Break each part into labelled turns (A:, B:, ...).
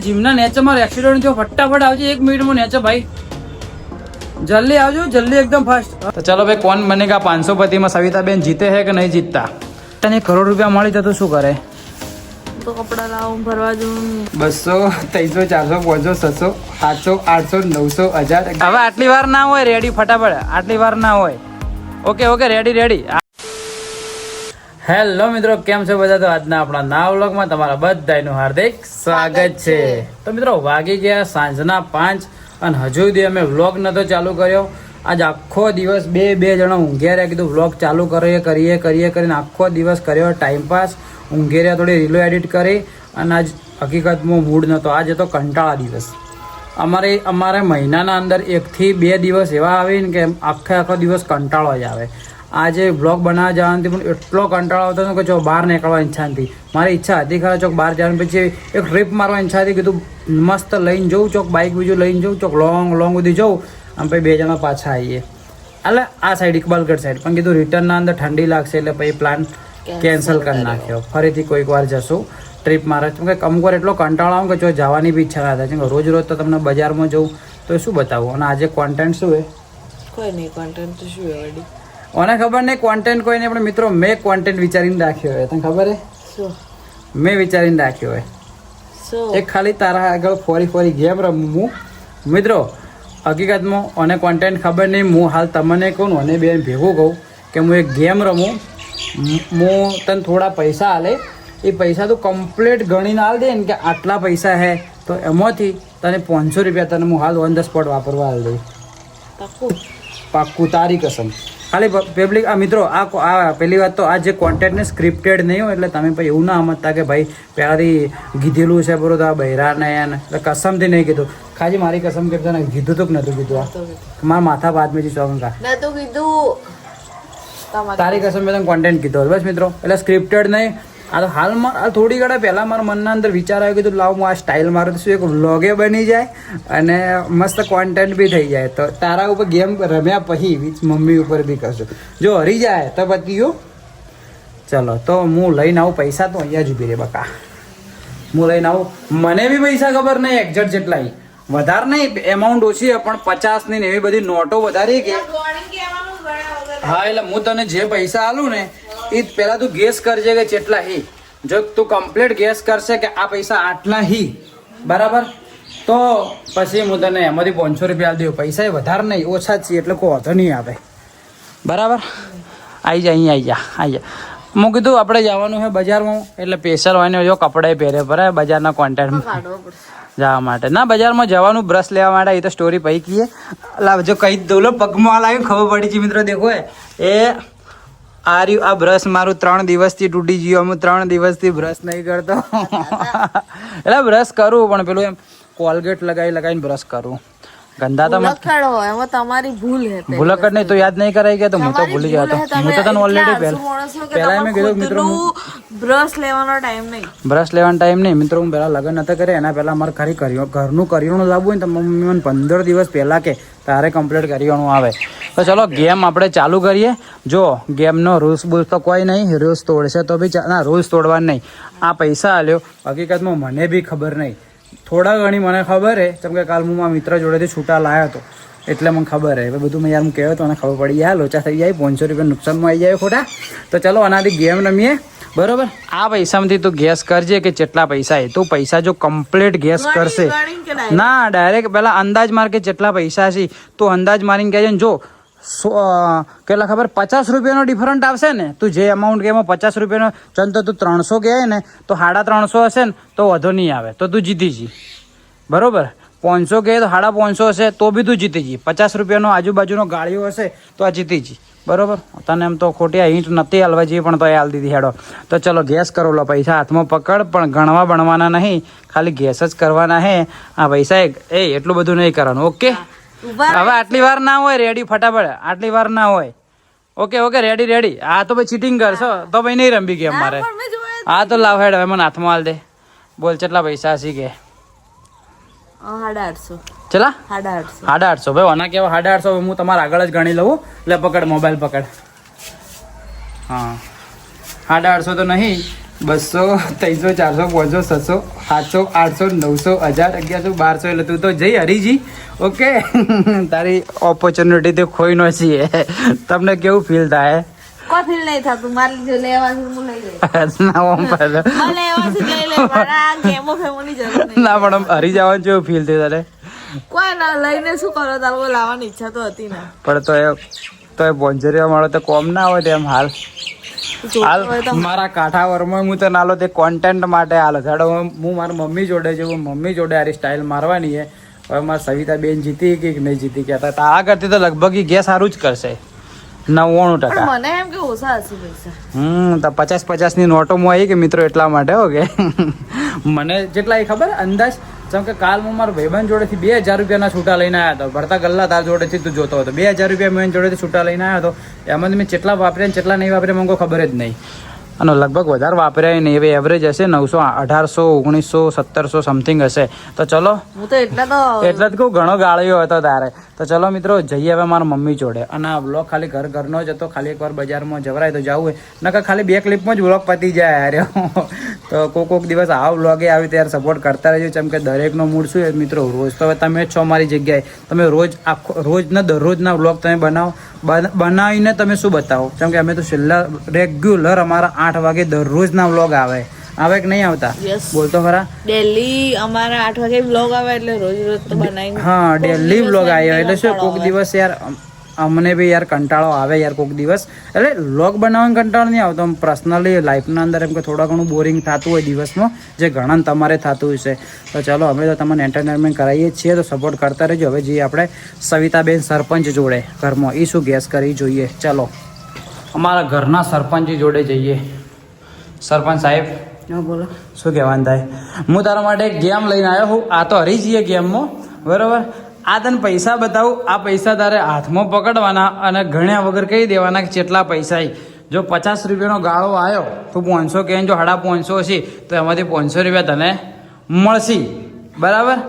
A: જીમના નેચે મારો એક્સિડન્ટ થયો, ફટાફટ આવજો 1 મિનિટમાં નેચે ભાઈ, જલ્દી આવજો, જલ્દી એકદમ ફાસ્ટ. તો ચલો ભાઈ, કોણ બનેગા 500 પતિમાં સવિતાબેન જીતે હે કે નહીં જીતતા? તને 1 કરોડ રૂપિયા મળી તો શું કરે?
B: તો કપડા લાવું, ભરવા જવું.
A: 200, 300, 400, 500, 600, 700, 800, 900, 1000. હવે આટલી વાર ના હોય, રેડી ફટાફટ, આટલી વાર ના હોય. Okay ready. હેલો મિત્રો, કેમ છો બધા? તો આજના આપણા નવા વ્લોગમાં તમારા બધાનું હાર્દિક સ્વાગત છે. તો મિત્રો, વાગી ગયા સાંજના 5 અને હજુ સુધી અમે વ્લોગ નતો ચાલુ કર્યો. આજ આખો દિવસ બે જણા ઊંઘ્યા રહ્યા, કીધું વ્લોગ ચાલુ કરીએ કરીને આખો દિવસ કર્યો ટાઈમપાસ. ઊંઘી રહ્યા, થોડી રીલો એડિટ કરી અને આજ હકીકતમાં મૂડ નહોતો. આજે તો કંટાળા દિવસ. અમારે મહિનાના અંદર 1 થી 2 દિવસ એવા આવે ને કે આખો દિવસ કંટાળો જ આવે. આજે બ્લોગ બનાવવા જવાથી પણ એટલો કંટાળો આવતો હતો કે જો બહાર નીકળવાની ઈચ્છા નથી. મારી ઈચ્છા હતી ખરા ચોક બહાર જવાની, પછી એક ટ્રીપ મારવાની ઈચ્છા હતી. કીધું મસ્ત લઈને જવું ચોક, બાઇક બીજું લઈને જવું ચોક, લોંગ સુધી જવું અને પછી 2 જણા પાછા આવીએ. એટલે આ સાઈડ ઇકબાલગઢ સાઈડ. પણ કીધું રિટર્નના અંદર ઠંડી લાગશે એટલે પછી પ્લાન કેન્સલ કરી નાખ્યો. ફરીથી કોઈક વાર જશું ટ્રીપ મારે. કેમ કે અમુક વાર એટલો કંટાળો આવે કે જો જવાની બી ઈચ્છા ના થાય. કેમ કે રોજ તો તમને બજારમાં જવું તો શું બતાવું. અને આજે કોન્ટેન્ટ શું હે?
B: કોઈ નહીં, કોન્ટેન્ટ તો શું હોય?
A: મને ખબર નહીં કોન્ટેન્ટ કોઈ નહીં, પણ મિત્રો મેં કોન્ટેન્ટ વિચારીને રાખ્યો હોય. તને ખબર હે?
B: શું
A: મેં વિચારીને રાખ્યો હોય? એક ખાલી તારા આગળ ફોરી ગેમ રમું. મિત્રો હકીકતમાં મને કોન્ટેન્ટ ખબર નહીં. હું હાલ તમને કહું ને, અને બેન ભેગું કહું કે હું એક ગેમ રમું. હું તને થોડા પૈસા આલે, એ પૈસા તું કમ્પ્લીટ ગણીને આલ દે ને કે આટલા પૈસા હે, તો એમાંથી તને 500 રૂપિયા તને હું હાલ ઓન ધ સ્પોટ વાપરવા આલ દઉં. પાક્કું, તારી કસમ. ખાલી પબ્લિક આ મિત્રો આ પહેલી વાત તો આ જે કોન્ટેન્ટને સ્ક્રિપ્ટેડ નહીં હોય, એટલે તમે પછી એવું ના સમજતા કે ભાઈ પહેલાંથી કીધેલું છે બરોબર આ બૈરાને એટલે કસમથી નહીં કીધું. ખાલી મારી કસમ કે તને કીધું તો કે નહોતું કીધું? મારા માથા બાદ મેં ચોકન કા તારી કસમ મેં તને કોન્ટેન્ટ કીધો બસ મિત્રો. એટલે સ્ક્રિપ્ટેડ નહીં. આ તો હાલમાં આ થોડી ઘણા પહેલાં મારા મનના અંદર વિચાર આવ્યો, કીધું લાવ હું આ સ્ટાઇલ મારું તો શું એક વ્લોગે બની જાય અને મસ્ત કોન્ટેન્ટ બી થઈ જાય. તો તારા ઉપર ગેમ રમ્યા પછી મમ્મી ઉપર બી કરશું. જો હરી જાય તો પતી. ચલો તો હું લઈને આવું પૈસા. તો અહીંયા જ ઉભી રે બકા, હું લઈને આવું. મને બી પૈસા ખબર નહીં એક્ઝેક્ટ જેટલાય, વધારે નહીં, એમાઉન્ટ ઓછી પણ 50 ની એવી બધી નોટો વધારી કે. હા, એટલે હું તને જે પૈસા આલું ને એ પેલા તું ગેસ કરજે કે કેટલા હી. જો તું કમ્પ્લીટ ગેસ કરશે કે આ પૈસા આટલા હી બરાબર, તો પછી હું તને એમાંથી 500 રૂપિયા આલી દઉં. પૈસા એ વધારે નહીં, ઓછા જ છે એટલે કોઈ વાંધો નહીં આવે. બરાબર, આવી જા, અહીંયા આવી જા. હું કીધું આપણે જવાનું છે બજારમાં, એટલે સ્પેશિયલ હોય ને જો કપડાં પહેરે બરાબર બજારના કોન્ટેન્ટમાં જવા માટે. ના, બજારમાં જવાનું બ્રશ લેવા માટે. એ તો સ્ટોરી પહી કહીએ. લાવ જો કહી દઉં લો, પગમાં લાવ્યું ખબર પડી છે મિત્રો. દેખો આ બ્રશ મારું 3 દિવસથી તૂટી ગયું. હું 3 દિવસથી બ્રશ નહીં કરતો. એટલે બ્રશ કરું પણ પેલું એમ કોલગેટ લગાવીને બ્રશ કરું. ગંદા તો
B: એમાં તમારી ભૂલ હે.
A: ભૂલકડ નહીં તો યાદ નહીં કરાઈ ગયા તો હું તો ભૂલી ગયો હતો. હું તો તને ઓલરેડી પહેલા મેં કીધું મિત્રો
B: બ્રશ લેવાનો ટાઈમ
A: નહીં મિત્રો. હું પહેલા લગ્ન નતા કરે એના પહેલા મારે ખાલી ઘરનું કરિયાણું લાવવું હોય ને તો મમ્મી મને 15 દિવસ પહેલા કે તારે કમ્પ્લીટ કરિયાણું આવે. તો ચલો ગેમ આપણે ચાલુ કરીએ. જો ગેમનો રૂલ્સ બુલ્સ તો કોઈ નહીં, રૂલ્સ તોડશે તો બી ના, રૂલ્સ તોડવા નહીં. આ પૈસા આલ્યો હકીકતમાં મને બી ખબર નહીં, થોડા ઘણી મને ખબર હે. કેમ કે કાલ હું મારા મિત્ર જોડેથી છૂટા લાવ્યો હતો એટલે મને ખબર હે. બધું મેં યાર હું કહેતો મને ખબર પડી જાય, લોચા થઈ જાય, 500 રૂપિયા નુકસાનમાં આવી જાય ખોટા. તો ચલો આનાથી ગેમ રમીએ બરોબર. આ પૈસામાંથી તું ગેસ કરજે કે કેટલા પૈસા એ. તું પૈસા જો કમ્પ્લીટ ગેસ કરશે ના, ડાયરેક્ટ પહેલા અંદાજ માર કે કેટલા પૈસા છે તો અંદાજ મારીને કહેજે ને. જો કેટલા ખબર 50 રૂપિયાનો ડિફરન્ટ આવશે ને, તું જે અમાઉન્ટ કે એમાં 50 રૂપિયાનો ચંદ તો તું 300 કહે ને તો 350 હશે ને તો વધુ નહીં આવે, તો તું જીતી જી બરોબર. 500 કહે તો 550 હશે તો બી તું જીતી જી. 50 રૂપિયાનો આજુબાજુનો ગાળીઓ હશે તો આ જીતી જી બરોબર. તને એમ તો ખોટી હિંટ નથી હાલવા જઈએ પણ તો એ હાલ દીધી હેડો. તો ચલો ગેસ કરો લો. પૈસા હાથમાં પકડ, પણ ગણવા બણવાના નહીં, ખાલી ગેસ જ કરવાના હે. આ પૈસા એટલું બધું નહીં કરવાનું. ઓકે, હવે આટલી વાર ના હોય, રેડી ફટાફટ, આટલી વાર ના હોય. Okay ready. આ તો ભાઈ ચીટિંગ કરશો તો ભાઈ નહીં રમવી ગેમ મારે. હા તો લાવ હેડ, હવે મને હાથમાં હાલ દે. બોલ કેટલા પૈસા હશે કે?
B: 850.
A: ચલા
B: 850
A: ભાઈ. આના કેવા 850? હું તમારા આગળ જ ગણી લઉં. એટલે પકડ, મોબાઈલ પકડ. હા, 850 તો નહીં, 200, 300, 400, 500, 600, 700, 800, 900, 1000, 1100, 1200 એટલે તું તો જઈ હરીજી. ઓકે તારી ઓપોર્ચ્યુનિટી તો ખોઈ નો છીએ. તમને કેવું ફીલ થાય?
B: કોઈ ફીલ નહીં થતું. મારી જો લેવાથી હું લઈ લઈશ.
A: ના ઓમ પહેલા
B: મને લેવાથી લઈ લે. મારા ગેમો ફેમોની જરૂર નહીં.
A: ના પણ આમ હરી જવાનું કેવું ફીલ થયું તારે?
B: કોઈ ના લઈને શું કરો, તારો લાવવાની ઈચ્છા તો હતી ને.
A: પણ તો એ બોન્જરિયા મળે તો કોમ ના હોય તેમ હાલ હાલ મારા કાંઠાવરમાં હું તો નાલો તે કોન્ટેન્ટ માટે હાલ હેડો હું મારા મમ્મી જોડે જવું. મમ્મી જોડે આરી સ્ટાઇલ મારવાની છે. હવે મારા સવિતા બેન જીતી કે નહીં જીતી કહેતા તારા કરતી તો લગભગ ઈ ગેસ સારું જ કરશે 99%.
B: પણ મને એમ કે ઓછા હશે પૈસા.
A: તો 50-50 ની નોટોમાં આવી કે મિત્રો એટલા માટે હો કે મને જેટલા એ ખબર અંદાજ જેમ કે કાલ હું મારા ભાઈબંધ જોડેથી 2000 રૂપિયાના છૂટા લઈને આવ્યા હતો. ભરતા ગલ્લા તાર જોડેથી તું જોતો હતો. 2000 રૂપિયા મેં જોડેથી છૂટા લઈને આવ્યો હતો. એમાં મેં કેટલા વાપર્યા ને કેટલા નહીં વાપર્યા મને કોઈ ખબર જ નહીં. અને લગભગ વધારે વાપર્યા નહીં. હવે એવરેજ હશે 900, 1800, 1900, 1700 સમથિંગ હશે. તો ચલો
B: હું તો
A: એટલે જ કહું ઘણો ગાળ્યો હતો તારે. તો ચલો મિત્રો જઈએ હવે મારા મમ્મી જોડે. અને આ વ્લોગ ખાલી ઘરનો જ હતો. ખાલી એકવાર બજારમાં જવરાય તો જવું હોય નકર ખાલી 2 ક્લિપમાં જ વ્લોગ પતી જાય યાર. તો કોક દિવસ આવા વ્લોગે આવી ત્યારે સપોર્ટ કરતા રહેજો. જેમ કે દરેકનો મૂડ શું મિત્રો રોજ તો હવે તમે જ છો મારી જગ્યાએ. તમે રોજના દરરોજના વ્લોગ તમે બનાવીને તમે શું બતાવો. જેમ કે અમે તો છેલ્લા રેગ્યુલર અમારા 8 વાગે દરરોજના વ્લોગ આવે કે નહીં આવતા? બોલતો ખરા.
B: ડેલી અમારા 8 વાગે વ્લોગ આવે એટલે રોજ તો બનાવીને.
A: હા ડેલી વ્લોગ આવ્યો એટલે શું કોક દિવસ યાર અમને બી યાર કંટાળો આવે યાર કોક દિવસ. એટલે વ્લોગ બનાવવાનો કંટાળો નહીં આવતો. પર્સનલી લાઈફના અંદર એમ કે થોડા ઘણું બોરિંગ થતું હોય દિવસમાં જે ઘણા તમારે થતું હશે. તો ચાલો અમે તો તમને એન્ટરટેનમેન્ટ કરાવીએ છીએ. તો સપોર્ટ કરતા રહેજો. હવે જઈએ આપણે સવિતાબેન સરપંચ જોડે ઘરમાં. એ શું ગેસ કરી જોઈએ. ચલો અમારા ઘરના સરપંચ જોડે જઈએ. સરપંચ સાહેબ
B: બોલો.
A: શું કહેવાનું થાય? હું તારા માટે એક ગેમ લઈને આવ્યો હું. આ તો હરી જઈએ ગેમમાં બરાબર. આ તને પૈસા બતાવું. આ પૈસા તારે હાથમાં પકડવાના અને ગણ્યા વગર કહી દેવાના કે કેટલા પૈસા. જો 50 રૂપિયાનો ગાળો આવ્યો તો 500 કહે. જો 550 હશે તો એમાંથી 500 રૂપિયા તને મળશે બરાબર.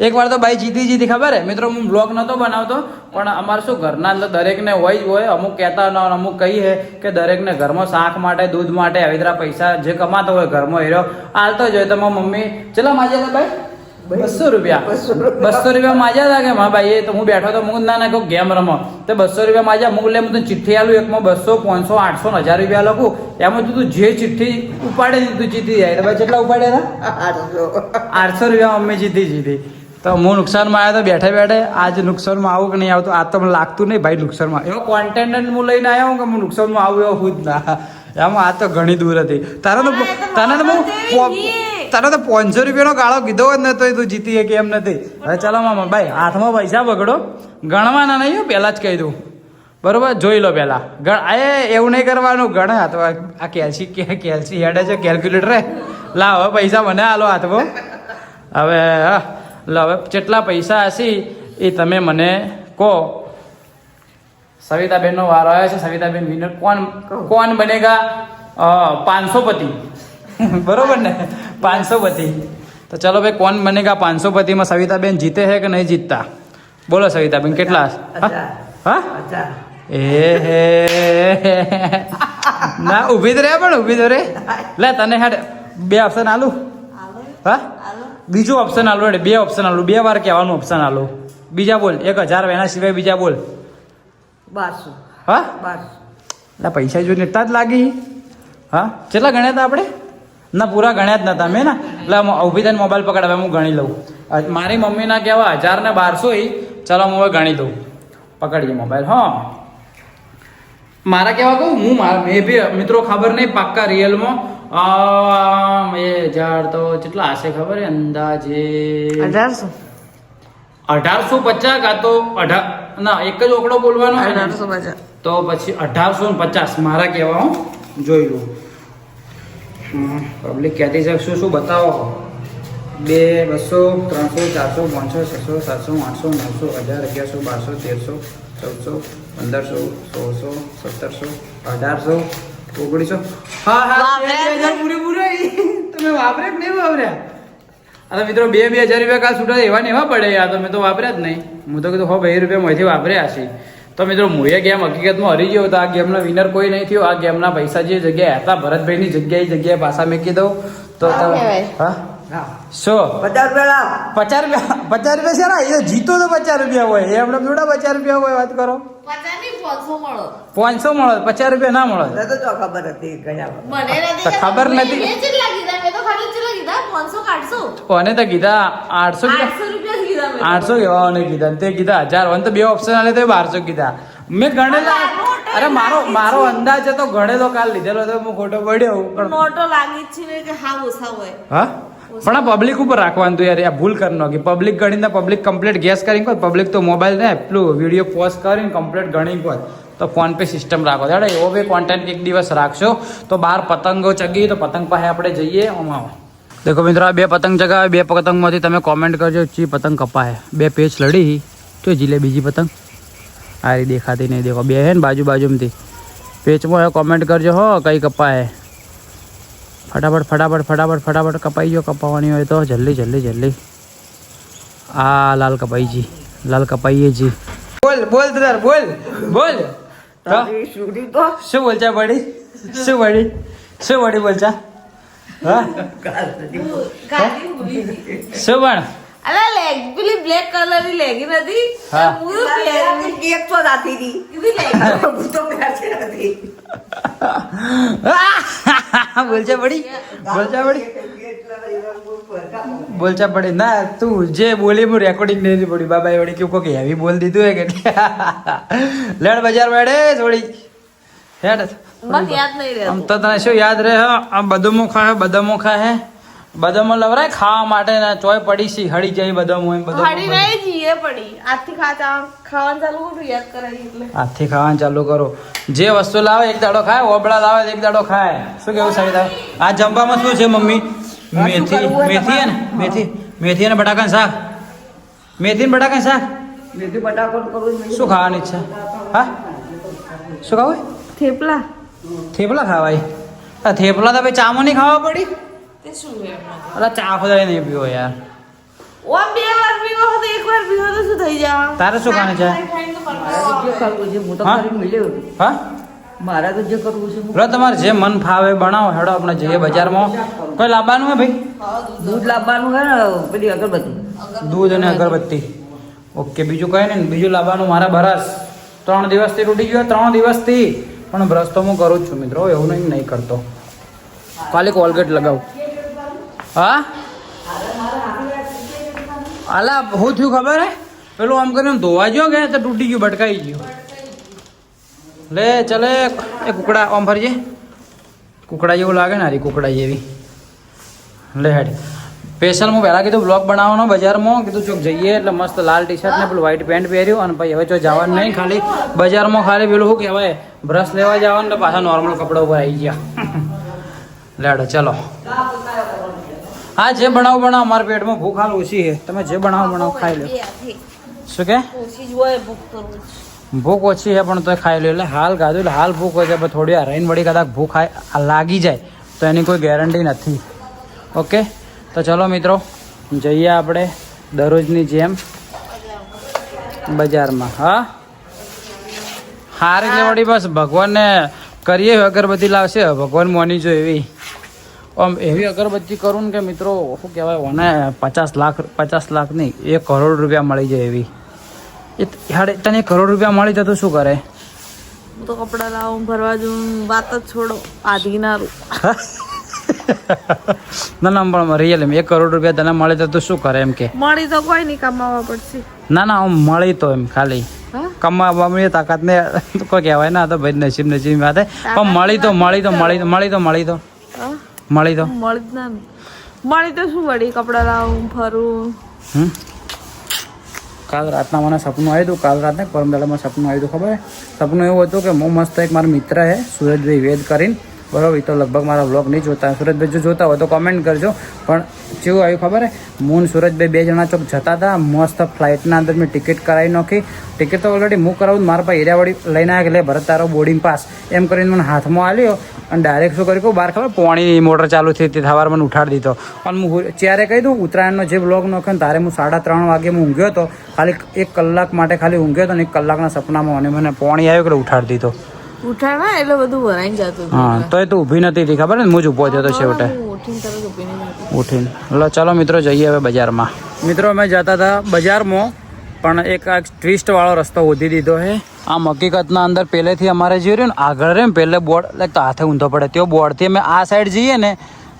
A: એકવાર તો બાઈ જીતી ખબર હે મિત્રો. હું બ્લોગ નહોતો બનાવતો પણ અમારે શું ઘરના અંદર દરેકને હોય અમુક કહેતા ન અમુક કહી હે કે દરેકને ઘરમાં શાક માટે દૂધ માટે આવી રીતે પૈસા જે કમાતો હોય ઘરમાં હીરો હાલતો જ હોય. તો મારી મમ્મી ચલો માજ્યા ભાઈ 200 રૂપિયા 200 રૂપિયા માજ્યા હતા કે મા ભાઈ. તો હું બેઠો તો હું ના કહું ગેમ રમો તો 200 રૂપિયા માજ્યા. હું લે હું તો ચિઠ્ઠી આલું એકમાં 200, 500, 800, 1000 રૂપિયા લખું. એમાં તું જે ચિઠ્ઠી ઉપાડે તું જીતી જાય. તો ભાઈ કેટલા ઉપાડ્યા હતા? 800 રૂપિયા મમ્મી જીતી. તો હું નુકસાનમાં આવ્યો તો બેઠે આજે નુકસાનમાં આવું કે નહીં આવતું આ તો મને લાગતું નહીં ભાઈ. નુકસાનમાં એવો કોન્ટેન્ટ હું લઈને આવ્યો કે હું નુકસાનમાં આવું એવો હું જ ના. એમાં આ તો ઘણી દૂર હતી. તને તો 500 રૂપિયાનો ગાળો કીધો જ નતો તું જીતી કે એમ નથી. હવે ચાલો મામા ભાઈ હાથમાં પૈસા પકડો. ગણવાના નહીં પહેલાં જ કહી દઉં બરોબર. જોઈ લો પહેલાં એવું નહીં કરવાનું. ગણે હાથ આ કેલ્સી હેડે છે કેલ્ક્યુલેટર લાવ હવે પૈસા મને હાલો હાથમાં. હવે હવે જેટલા પૈસા હશે એ તમે મને કહો. સવિતાબેનનો વારો આવ્યો છે. સવિતાબેન વિનર કોણ બનેગા 500 પતિ બરોબર ને 500 પતિ. તો ચલો ભાઈ કોણ બનેગા 500 પતિમાં સવિતાબેન જીતે છે કે નહીં જીતતા? બોલો સવિતાબેન કેટલા? હા ના ઊભી તો રે પણ ઊભી તો રે. લે તને હેડ 2 ઓપ્શન આલું. હા બીજું ઓપ્શન આલો. 2 ઓપ્શન આલું. 2 વાર કહેવાનું ઓપ્શન આલો. બીજા બોલ 1000 એના સિવાય બીજા બોલ.
B: 1200.
A: હા
B: 1200.
A: એટલે પૈસા જોઈને એટલા જ લાગી. હા કેટલા ગણ્યા હતા આપણે? ના પૂરા ગણ્યા જ નતા મેં ના. એટલે ઊભી થઈને મોબાઈલ પકડાવે હું ગણી લઉં. મારી મમ્મીના કહેવા 1000 ને 1200. ચાલો હું હવે ગણી દઉં. પકડીએ મોબાઈલ. હા મારા કહેવા કહું મેં બી મિત્રો ખબર નહીં પાક્કા રિયલમાં 1000 તો કેટલા હશે ખબર હે અંદાજે 1850 કાં તો 18 ના એક જ ઓકડો બોલવાનો
B: 1850
A: તો પછી 1850 મારા કહેવા હું જોઈ લઉં. પબ્લિક કહેતી છે શું બતાવો. 200, 200, 300, 400, 500, 600, 700, 800, 900, 1100, 1200, 1300, 1400, 1500, 1600, 1700, 1800. હા પૂરેપૂરો તમે વાપરે કે નહીં વાપર્યા? અરે મિત્રો 2000 રૂપિયા કાલ છૂટા એવા ને એવા પડે યાર. તમે તો વાપર્યા જ નહીં. હું તો કીધું 2 રૂપિયા માંથી વાપર્યા છે. તો મિત્રો હું એ ગેમ હકીકતમાં હરી ગયો તો આ ગેમનો વિનર કોઈ નહીં થયો. આ ગેમના પૈસા જે જગ્યાએ હતા ભરતભાઈની જગ્યાએ પાછા મૂકી દઉં તો હા શું
C: 50 રૂપિયા
A: 50 રૂપિયા છે ને એ જીતો તો 50 રૂપિયા હોય એ આપણે બેવડા 50 રૂપિયા હોય વાત કરો 500 મળે 50 રૂપિયા ના મળે
C: તો જો ખબર હતી ઘણા
A: તો ખબર નથી કોને તો કીધા 800 કેવાને કીધા તે કીધા 1000 તો બે ઓપ્શન આલે તો 1200 કીધા મેં ગણેલા અરે મારો અંદાજ હતો ગણેલો કાલ લીધેલો તો હું ખોટો પડ્યો પણ
B: નોટો લાગી જ છે કે હા ઓછા હોય
A: હા પણ આ પબ્લિક ઉપર રાખવાનું તો યાર આ ભૂલ કરનો કે પબ્લિક ગણીને પબ્લિક કમ્પ્લીટ ગેસ કરી કોઈ પબ્લિક તો મોબાઈલ ને પેલું વિડીયો પોસ્ટ કરીને કમ્પ્લીટ ગણી કોઈ તો ફોન પે સિસ્ટમ રાખો દાડે એવો બી કોન્ટેન્ટ એક દિવસ રાખશો તો બહાર પતંગો ચગી તો પતંગ પાસે આપણે જઈએ ઓમાં દેખો મિત્રો આ બે પતંગ ચગાવે બે પતંગમાંથી તમે કોમેન્ટ કરજો ચી પતંગ કપાય બે પેચ લડી તો જીલે બીજી પતંગ આ રી દેખાતી નહીં દેખો બે હે ને બાજુમાંથી પેચમાં કોમેન્ટ કરજો હો કઈ કપાય ફટાફટ કપાઈ ગયો કપાવવાની હોય તો જલ્દી આ લાલ કપાઈએ જી બોલ બોલ શું બોલચા પડી શું બોલચા હા શું પણ
B: અલા લેગ પેલી બ્લેક કલર ની લેગી નથી
A: હા.
B: પૂરું પહેરી
C: કેક તો રાતી દી
B: કીધી લેગી
C: હું તો પહેરતી નથી
A: બોલચા પડી ના તું જે બોલી હું રેકોર્ડિંગ નહીં પડી બાબા વળી કેવું કે હેવી બોલ દીધું હે કે લેડ બજાર મેડે થોડી હેડ
B: મને યાદ નહીં રહેતું
A: આમ તો તને શું યાદ રહે આ બદામો ખાય બદામો લવરાય ખાવા માટે ને ચોય પડી સી હળી જાય બદામો એમ
B: હાડી
A: બદામો
B: નહીં જીએ પડી આજથી ખાવાનું ચાલુ કરું યાદ કરાવી એટલે
A: હાથથી ખાવાનું ચાલુ કરો જે વસ્તુ લાવે એક દાડો ખાય ઓબળા લાવે એક દાડો ખાય શું કેવું સવિતા આ જમવામાં શું છે મમ્મી મેથી અને બટાકાનું શાક મેથી ને બટાકાનું શાક
C: મેથી બટાકો કરું
A: શું ખાવાની ઈચ્છા હા શું ખાવું
B: થેપલા
A: થેપલા ખાવાય આ થેપલા તો ભાઈ ચામો નહીં ખાવા પડી
B: તે શું છે
A: અલા ચા ખોદાય નહીં પીવો યાર
B: ઓમ બે વાર પીવો તો એક વાર પીવો તો શું થઈ જાય
A: તારે શું ખાવાનું છે
C: જે કરવું છે હું તો
A: હા?
C: કરી મળ્યો
A: હા
C: મારા તો જે કરવું છે
A: બરો તમારે જે મન ફાવે બનાવો હેડો આપણે જઈએ બજારમાં કોઈ લાવવાનું હે ભાઈ
C: દૂધ લાવવાનું છે ને પેલી અગરબત્તી
A: દૂધ અને અગરબત્તી ઓકે બીજું કઈ નહીં બીજું લાવવાનું મારા બરસ 3 દિવસથી તૂટી ગયો 3 દિવસથી પણ બ્રશ તો હું કરું જ છું મિત્રો એવું નહીં કરતો ખાલી કોલગેટ લગાવું હા આલા હું થયું ખબર હે પેલું આમ કરીને ધોવા ગયો કે તો તૂટી ગયું ભટકાઈ ગયું લે ચલે એ કુકડા આમ ફરજે કુકડા જેવું લાગે ને હારી કુકડા જેવી લે હેડ સ્પેશિયલ હું પહેલાં કીધું બ્લોગ બનાવવાનો બજારમાં કીધું ચોક જઈએ એટલે મસ્ત લાલ ટી શર્ટ ને પેલું વ્હાઈટ પેન્ટ પહેર્યું અને પછી હવે જો જવાનું નહીં ખાલી બજારમાં ખાલી પેલું શું કહેવાય બ્રશ લેવા જવાનું તો પાછા નોર્મલ કપડા ઉપર આવી ગયા લેડો ચલો હા જે બનાવો મારા પેટમાં ભૂખ હાલ ઓછી છે તમે જે બનાવો ખાઈ લો શું કે
B: ઓછી જ હોય ભૂખ કરવું
A: ભૂખ ઓછી છે પણ તો ખાઈ લો એટલે હાલ ગાધું એટલે હાલ ભૂખ હોય છે પણ થોડી હરાઈને વળી કદાચ ભૂખ લાગી જાય તો એની કોઈ ગેરંટી નથી ઓકે તો ચલો મિત્રો જઈએ આપણે દરરોજની જેમ બજારમાં હા હાર એટલે વળી બસ ભગવાનને કરીએ અગરબત્તી લાવશે ભગવાન મોની જો એવી આમ એવી અગરબત્તી કરું ને કે મિત્રો શું કહેવાય ઓને 50 લાખ નહીં 1 કરોડ રૂપિયા મળી જાય એવી યાર તને 1 કરોડ રૂપિયા મળી જાય તો શું કરે
B: હું તો કપડા લાવું ભરવા જઉં વાત જ છોડો આધી ના
A: ના પણ રિયલ એમ 1 કરોડ રૂપિયા તને મળે તો તું શું કરે એમ કે
B: મળી તો કોઈ નહીં કમાવા પડશે
A: ના આમ મળી તો એમ ખાલી
B: હા
A: કમાવાની તાકાત ને કોઈ કહેવાય ના તો ભાઈ નસીબ વાત પણ મળી તો
B: હા
A: મળી તો
B: મળી જ ના ને. મળી તો શું વળી કપડા લાવું ફરું
A: કાલ રાતના મને સપનું આવ્યું હતું કાલ રાતને પરમ દાડામાં સપનું આવ્યું હતું ખબર સપનું એવું હતું કે હું મસ્ત એક મારા મિત્ર હે સુરજભાઈ વેદ કરીને બરાબર. એ તો લગભગ મારા વ્લોગ નહીં જોતા. સુરજભાઈ જો જોતા હોય તો કમેન્ટ કરજો. પણ કેવું આવ્યું ખબર હે, હું ને સુરજભાઈ 2 જણા ચોક જતા હતા. મસ્ત ફ્લાઇટના અંદર મેં ટિકિટ કરાવી નાખી. ટિકિટ તો ઓલરેડી હું કરાવું, મારા પાસે એરિયાવાળી લઈને આવ્યા કે લે ભરત તારો બોર્ડિંગ પાસ એમ કરીને મને હાથમાં આલ્યો અને ડાયરેક્ટ શું કર્યું બહાર ખબર પાણી મોટર ચાલુ થઈ હતી, સવારે મને ઉઠાડી દીધો. અને હું ત્યારે કહી દઉં, ઉત્તરાયણનો જે બ્લોગ નાખ્યો ને તારે હું 3:30 વાગે હું ઊંઘ્યો હતો. ખાલી 1 કલાક માટે ખાલી ઊંઘ્યો હતો ને 1 કલાકના સપનામાં અને મને પાણી આવ્યું કે ઉઠાડી દીધો.
B: ઉઠાડવા એટલે બધું ભરાઈ જતું હતું.
A: હા, તો તું ઊભી નથી હતી ખબર ને, હું જ ઊભો થયો હતો છેવટે
B: હું ઉઠીને તરત ઊભી નહીં થતી.
A: ઉઠીને. ચલો મિત્રો જઈએ હવે બજારમાં. મિત્રો અમે જતા હતા બજારમાં, પણ એક આ ટ્વિસ્ટ વાળો રસ્તો શોધી દીધો છે. આમ હકીકતના અંદર પહેલેથી અમારે જે રહ્યું ને આગળ રહે ને પહેલે બોર્ડ લાગતો હાથે ઊંધો પડે, તે બોર્ડથી અમે આ સાઈડ જઈએ ને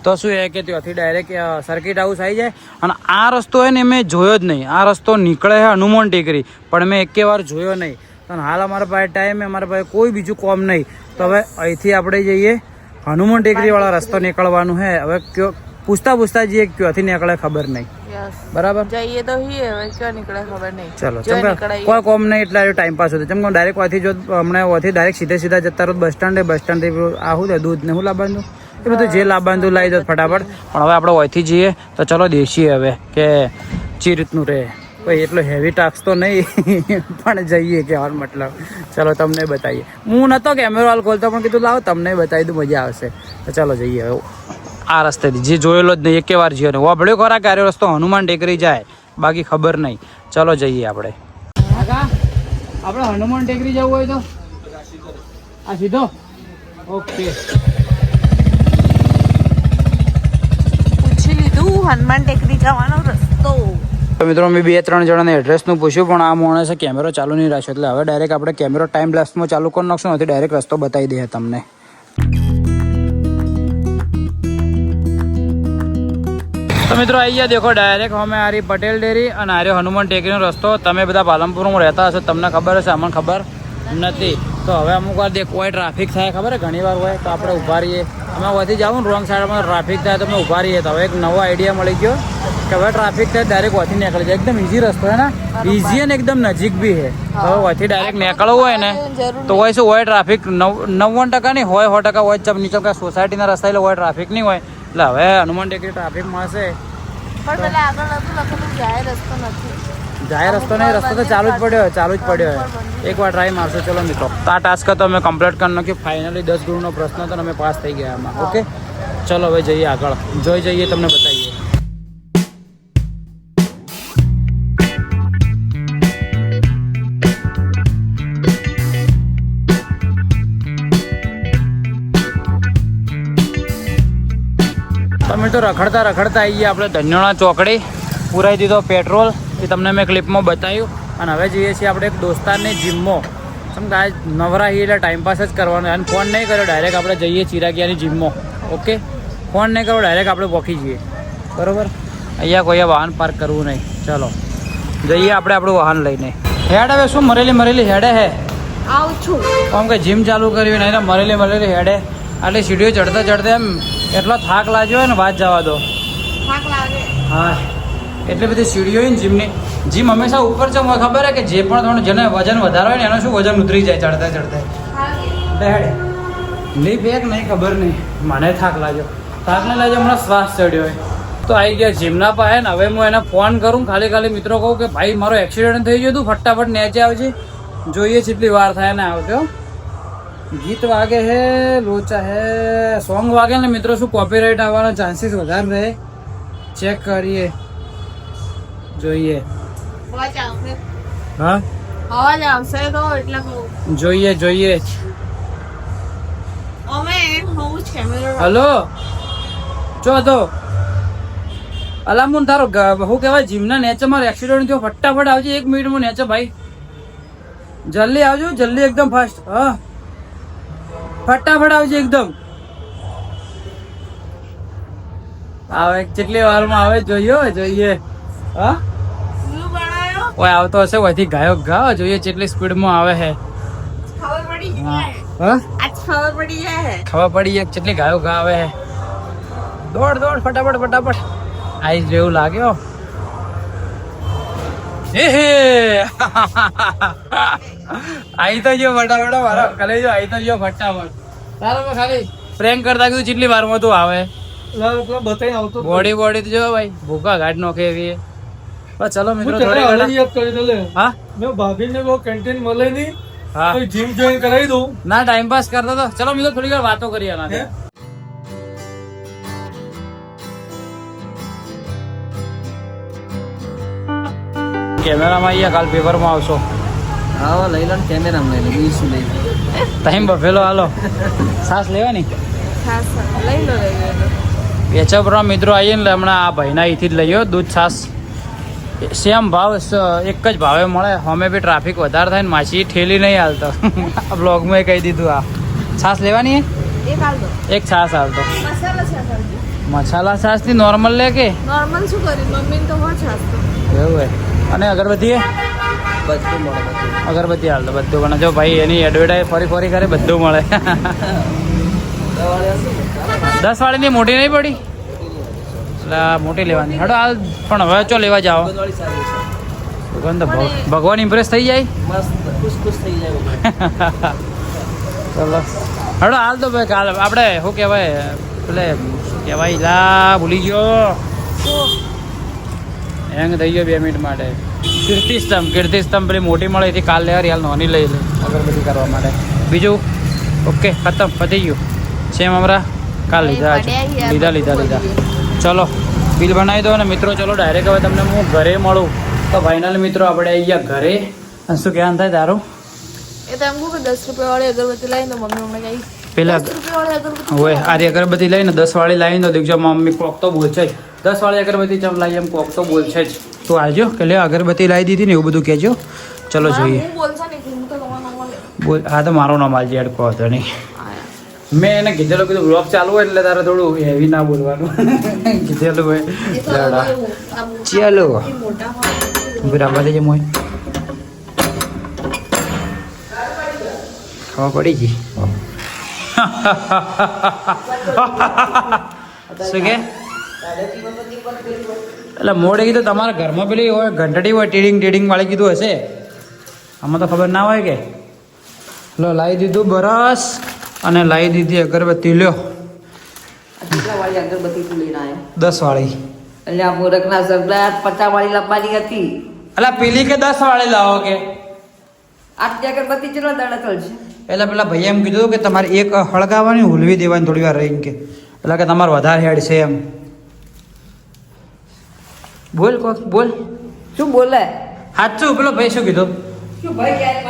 A: તો શું છે કે ત્યાંથી ડાયરેક્ટ સર્કિટ હાઉસ આવી જાય. અને આ રસ્તો છે ને મેં જોયો જ નહીં. આ રસ્તો નીકળે છે હનુમાન ટેકરી, પણ મેં એકે વાર જોયો નહીં. અને હાલ અમારા પાસે ટાઈમ, અમારા પાસે કોઈ બીજું કોમ નહીં. તો હવે અહીંથી આપણે જઈએ હનુમાન ટેકરી વાળા રસ્તો નીકળવાનું છે. હવે કયો પૂછતા જઈએ ક્યાંથી નીકળે ખબર નહીં.
B: યસ,
A: બરાબર.
B: જઈએ તો હી હવે ક્યાં નીકળે ખબર નહીં.
A: ચલો
B: જો
A: ચમકા
B: નીકળાય.
A: કોઈ કોમ નહીં એટલે ટાઈમ પાસ હતો. ચમકો ડાયરેક્ટ વાથી જો હમણાં વાથી ડાયરેક્ટ સીધા જતા રહો બસ સ્ટેન્ડથી આવું દે દૂધ ને હું લાવવાનું એ બધું જે લાવવાનું લાવી દો ફટાફટ. પણ હવે આપણે વાથી જઈએ તો ચલો દેશીએ હવે કે ચી રીતનું રહે. કોઈ એટલો હેવી ટાસ્ક તો નહીં પણ જઈએ કહેવાનો મતલબ. ચલો તમને બતાવીએ. હું નહોતો કેમેરો હાલ ખોલતો પણ કીધું લાવો તમને બતાવી દઉં, મજા આવશે. તો ચલો જઈએ હવે આ રસ્તેથી, જે જોયેલો જ નહીં એકે વાર જીઓ ને વાભળ્યો ખરા કાર્ય રસ્તો હનુમાન ટેકરી જાય, બાકી ખબર નહીં. ચલો જઈએ આપણે. આપણે હનુમાન ટેકરી જવું હોય તો આ સીધો ઓકે.
B: પૂછી લીધું હનુમાન ટેકરી જવાનો રસ્તો.
A: તો મિત્રો મેં 2-3 જણાને એડ્રેસનું પૂછ્યું પણ આ માણસે કેમેરો ચાલુ નહીં રાખ્યો, એટલે હવે ડાયરેક્ટ આપણે કેમેરો ટાઈમ લેપ્સમાં ચાલુ કરી નાખશું, નથી ડાયરેક્ટ રસ્તો બતાવી દે તમને. તો મિત્રો આવી ગયા દેખો ડાયરેક્ટ અમે આરી પટેલ ડેરી અને આર્યો હનુમાન ટેકરીનો રસ્તો. તમે બધા પાલનપુરમાં રહેતા હશો, તમને ખબર હશે, અમને ખબર નથી. તો હવે અમુક વાર દેખ કોઈ ટ્રાફિક થાય ખબર છે, ઘણી વાર હોય તો આપણે ઊભા રહીએ. અમે વધી જાઉં ને રોંગ સાઈડમાં ટ્રાફિક થાય તો અમે ઊભા રહીએ. તો હવે એક નવો આઈડિયા મળી ગયો કે હવે ટ્રાફિક થાય ડાયરેક્ટ વધી નીકળી જાય. એકદમ ઈઝી રસ્તો છે ને, ઈઝી અને એકદમ નજીક બી છે. હવે વધી ડાયરેક્ટ નીકળવું હોય ને તો હોય શું હોય ટ્રાફિક 99% નહીં હોય, 100% હોય. ચપ નીચે કાંઈ સોસાયટીના રસ્તા એટલે હોય ટ્રાફિક નહીં હોય. એટલે હવે હનુમાન ટેકરી ટ્રાફિક મળશે.
B: પણ પેલા આગળ નતું લખેલું જાય રસ્તો નથી.
A: જાય રસ્તો નહીં, રસ્તો તો ચાલુ જ પડ્યો. એકવાર ટ્રાય મારશો. ચલો મિત્રો, તો આ ટાસ્ક તો અમે કમ્પ્લીટ કરી નાખ્યું. ફાઇનલી 10 ગુણનો પ્રશ્ન હતો અમે પાસ થઈ ગયા એમાં. ઓકે ચલો હવે જઈએ આગળ, જોઈ જઈએ તમને બતાવીએ. તમે તો રખડતા આવી ગયા આપણે ધન્યોણા ચોકડી. પુરાઈ દીધો પેટ્રોલ, એ તમને મેં ક્લિપમાં બતાવ્યું. અને હવે જઈએ છીએ આપણે એક દોસ્તારની જીમમાં. સમજ આજ નવરા એટલે ટાઈમપાસ જ કરવાનો. અને ફોન નહીં કર્યો, ડાયરેક્ટ આપણે જઈએ ચિરાગિયાની જીમમાં. ઓકે, ફોન નહીં કરો, ડાયરેક્ટ આપણે પહોંચી જઈએ. બરાબર, અહીંયા કોઈ વાહન પાર્ક કરવું નહીં. ચલો જઈએ આપણે આપણું વાહન લઈને. હેડ હવે શું મરેલી હેડે હે
B: આવું છું.
A: આમ કે જીમ ચાલુ કરવી નહીં, મરેલી હેડે. આટલી સીડીઓ ચડતા એમ એટલો થાક લાગ્યો હોય ને વાત જવા દો.
B: થાક લાગે.
A: હા, એટલી બધી સીડીઓ હોય ને જીમની. જીમ હંમેશા ઉપર છે, મને ખબર હે કે જે પણ થોડું જેને વજન વધારે હોય ને એનું શું વજન ઉતરી જાય ચડતા. નહીં બેગ નહીં ખબર નહીં, મને થાક લાગ્યો. હમણાં શ્વાસ ચડ્યો હોય. તો આવી ગયા જીમના પાસે ને હવે હું એને ફોન કરું. ખાલી મિત્રો કહું કે ભાઈ મારો એક્સિડન્ટ થઈ ગયો હતું, ફટાફટ નેચે આવજે. જોઈએ જેટલી વાર થાય ને આવજો. ગીત વાગે હે, લોચા હે, સોંગ વાગે ને મિત્રો શું કોપીરાઇટ આવવાના ચાન્સીસ વધારે રહે. ચેક કરીએ, જોઈએ. હા
B: અવાજ આવશે તો એટલે કહું.
A: જોઈએ.
B: અમે હું જ કેમેરો.
A: હલો ચો તો અલામુન તારો શું કહેવાય જીમના નેચે મારો એક્સિડન્ટ થયો. ફટાફટ આવજે, 1 મિનિટમાં નેચે ભાઈ. જલ્દી આવજો, જલ્દી એકદમ ફાસ્ટ. હા ફટાફટ આવજે એકદમ. આવે કેટલી વારમાં આવે જોઈએ. હા ઓય આવતો હશે ઓયથી ગાયો ગા. જોઈએ કેટલી સ્પીડમાં આવે છે.
B: ખબર પડી જાય.
A: હા
B: આજ ખબર પડી જાય.
A: ખબર પડી જાય કેટલી ગાયો ગા આવે છે. દોડ ફટાફટ આઈ જેવું લાગ્યો. આઈ તો જો ફટાફટ મારો કલે જો આઈ તો જો ફટાફટ. તારો ખાલી પ્રેન્ક કરતા કીધું કેટલી વારમાં તું આવે
D: બતાવી આવતો
A: બોડી બોડી તો જો ભાઈ ભૂકા ગાઢ નોખે એવી બસ ચલો મિત્રો
D: હું
A: થોડી
D: તને
A: ઘણા-
D: હાલ યાદ કરી દઉં લે.
A: હા
D: મેં ભાભીને બહુ કેન્ટીન મળે નહીં
A: હા
D: તો જીમ જોઈન કરાવી દઉં
A: ના ટાઈમ પાસ કરતો તો ચલો મિત્રો થોડી વાર વાતો કરીએ આનાથી.
D: હે?
A: કેમેરામાં અહીંયા કાલ પેપરમાં આવશો
C: હા લઈ લો ને કેમેરામાં લઈ લો બીજું શું લઈ લો
A: ટાઈમ બફેલો હાલો સાસ લેવાની
B: ખાસ લઈ લો
A: વેચાપુરા મિત્રો આવીએ ને એટલે હમણાં આ ભાઈના અહીંથી જ લઈએ દૂધ છાસ સેમ ભાવ એક જ ભાવે મળે અમે બી ટ્રાફિક વધારે થાય ને માછી ઠેલી નહીં હાલતો આ બ્લોગમાં કહી દીધું આ છાસ લેવાની હે?
B: એક હાલ દો
A: એક છાસ હાલતો
B: મસાલા છાસ હાલજો.
A: મસાલા છાસથી નોર્મલ લે કે
B: નોર્મલ શું કરી મમ્મીને તો હોય છાસ તો
A: એવું હે અને અગરબત્તી હે
C: બધું મળે
A: અગરબત્તી હાલતો બધું પણ જો ભાઈ એની એડવર્ટાઈઝ ફરી ફરી કરે બધું મળે 10 વાળીની મોટી નહીં પડી એટલે આ મોટી લેવાની હડો હાલ પણ હવે ચો લેવા જાઓ દુકાન તો ભગવાન ઇમ્પ્રેસ થઈ જાય
C: મસ્ત ખુશ થઈ જાય
A: ચલો હડો હાલ તો ભાઈ કાલ આપણે શું કહેવાય પેલે શું કહેવાય લા ભૂલી ગયો હેંગ થઈ ગયો 2 મિનિટ માટે કીર્તિસ્તંભ પેલી મોટી મળે એથી કાલ લેવા હાલ નોની લઈ લે અગરબત્તી કરવા માટે બીજું ઓકે ખતમ પતી ગયું સેમ હમણાં કાલ લીધા છે. લીધા ચલો બિલ બનાવી દો ને મિત્રો ચલો ડાયરેક્ટ હવે તમને હું ઘરે મળું તો ફાઇનલ મિત્રો આપણે આવી ગયા ઘરે અને શું કહેવાનું થાય તારું
B: એ તો એમ કહું કે 10 રૂપિયા વાળી અગરબત્તી લાવીને મમ્મી હમણાં કઈ
A: પેલા
B: 10 રૂપિયા વાળી અગરબત્તી
A: હોય આરી અગરબત્તી લઈને 10 વાળી લાવીને તો દીકજો મમ્મી કોક તો બોલશે જ 10 વાળી અગરબત્તી ચમ લાવી એમ કોક તો બોલશે જ તું આવજો કે લે અગરબત્તી લાવી દીધી ને એવું બધું કહેજો ચલો જોઈએ
B: હું બોલશો ને હું તો તમારો નંબર લે
A: બોલ હા તો મારો નામ આલજે એડ કહો તો નહીં મેં એને કીધેલું કીધું બ્લોગ ચાલુ હોય એટલે તારે થોડું હેવી ના બોલવાનું કીધેલું હોય
B: એ તો
A: લડા.
B: આમ
A: ચાલો
B: મોટા હોય
A: બરાબર થઈ મોય ખબર પડી ગઈ શું કે એટલે મોડે કીધું તમારા ઘરમાં પેલી હોય ઘંટડી હોય ટીડિંગ વાળી કીધું હશે આમાં તો ખબર ના હોય કે લો લાવી દીધું બરસ અને લાવી દીધી અગરબત્તી લ્યો
C: કેટલા વાળી અગરબત્તી તું લઈને આવ્યો
A: 10 વાળી
C: એટલે આ મોરખના સરદાર 50 વાળી લાવવાની હતી
A: એટલે પેલી કે 10 વાળી લાવો કે
C: આટલી અગરબત્તી ચલો દાડા ચાલશે
A: એટલે પેલા ભાઈએ એમ કીધું કે તમારે એક હળગાવવાની હુલવી દેવાની થોડી વાર રહીને કે એટલે કે તમારે વધારે હેડ છે એમ બોલ કોક બોલ
C: શું બોલે
A: સાચું પેલો ભાઈ શું કીધું
C: શું ભાઈ ક્યારે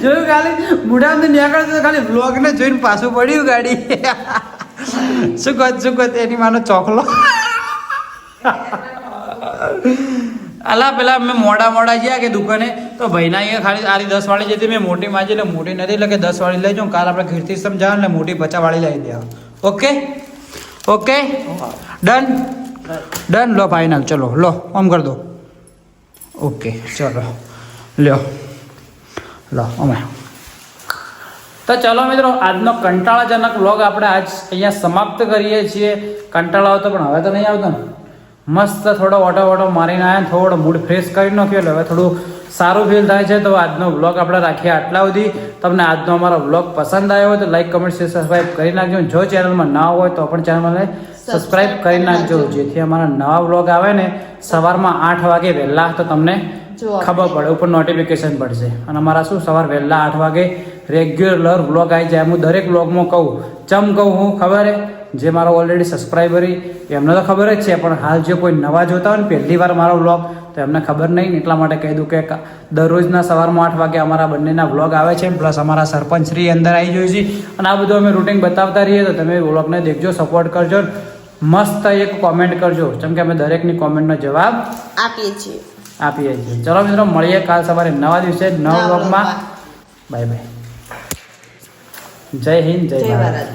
A: જોયું ખાલી મુઢામાંથી નીકળતું તો ખાલી બ્લોગને જોઈને પાછું પડ્યું ગાડી શું કહત એની માનો ચોકલો અલા પેલા મેં મોડા ગયા કે દુકાને તો ભાઈના અહીંયા ખાલી આરી 10 વાળી જતી મેં મોટી માજી એટલે મોટી નથી એટલે કે 10 વાળી લઈ જાઉં કાલ આપણે કીર્તિસ્તંભ જાવ એટલે મોટી 50 વાળી લઈ દે ઓકે ઓકે ડન લો ફાઇનલ ચલો લો આમ કર દો ઓકે ચલો લ્યો લો અમે તો ચલો મિત્રો આજનો કંટાળાજનક વ્લોગ આપણે આજ અહીંયા સમાપ્ત કરીએ છીએ કંટાળો આવતો પણ હવે તો નહીં આવતો ને મસ્ત થોડો ઓટો મારીને આવ્યા થોડો મૂડ ફ્રેશ કરી નાખ્યો એટલે હવે થોડું સારું ફીલ થાય છે તો આજનો વ્લોગ આપણે રાખીએ આટલા સુધી તમને આજનો અમારો વ્લોગ પસંદ આવ્યો હોય તો લાઈક કમેન્ટ શેર સબસ્ક્રાઈબ કરી નાખજો જો ચેનલમાં ના હોય તો પણ ચેનલને સબસ્ક્રાઈબ કરી નાખજો જેથી અમારા નવા વ્લોગ આવે ને સવારમાં 8 વાગે વહેલા તો તમને ખબર પડે ઉપર નોટિફિકેશન પડશે અને અમારા શું સવાર વહેલા 8 વાગે રેગ્યુલર વ્લોગ આવી જાય હું દરેક વ્લોગમાં કહું હું ખબર હે જે મારો ઓલરેડી સબસ્ક્રાઈબર એમને તો ખબર જ છે પણ હાલ જે કોઈ નવા જોતા હોય ને પહેલી વાર મારો વ્લોગ તો એમને ખબર નહીં એટલા માટે કહી દઉં કે દરરોજના સવારમાં 8 વાગે અમારા બંનેના વ્લોગ આવે છે પ્લસ અમારા સરપંચ શ્રી અંદર આવી જોઈએ છે અને આ બધું અમે રૂટીન બતાવતા રહીએ તો તમે વ્લોગને દેખજો સપોર્ટ કરજો મસ્ત એક કોમેન્ટ કરજો જેમ કે અમે દરેકની કોમેન્ટનો જવાબ
B: આપીએ છીએ
A: ચલો મિત્રો મળીએ કાલ સવારે નવા દિવસે નવા વ્લોગમાં બાય બાય જય હિન્દ જય ભારત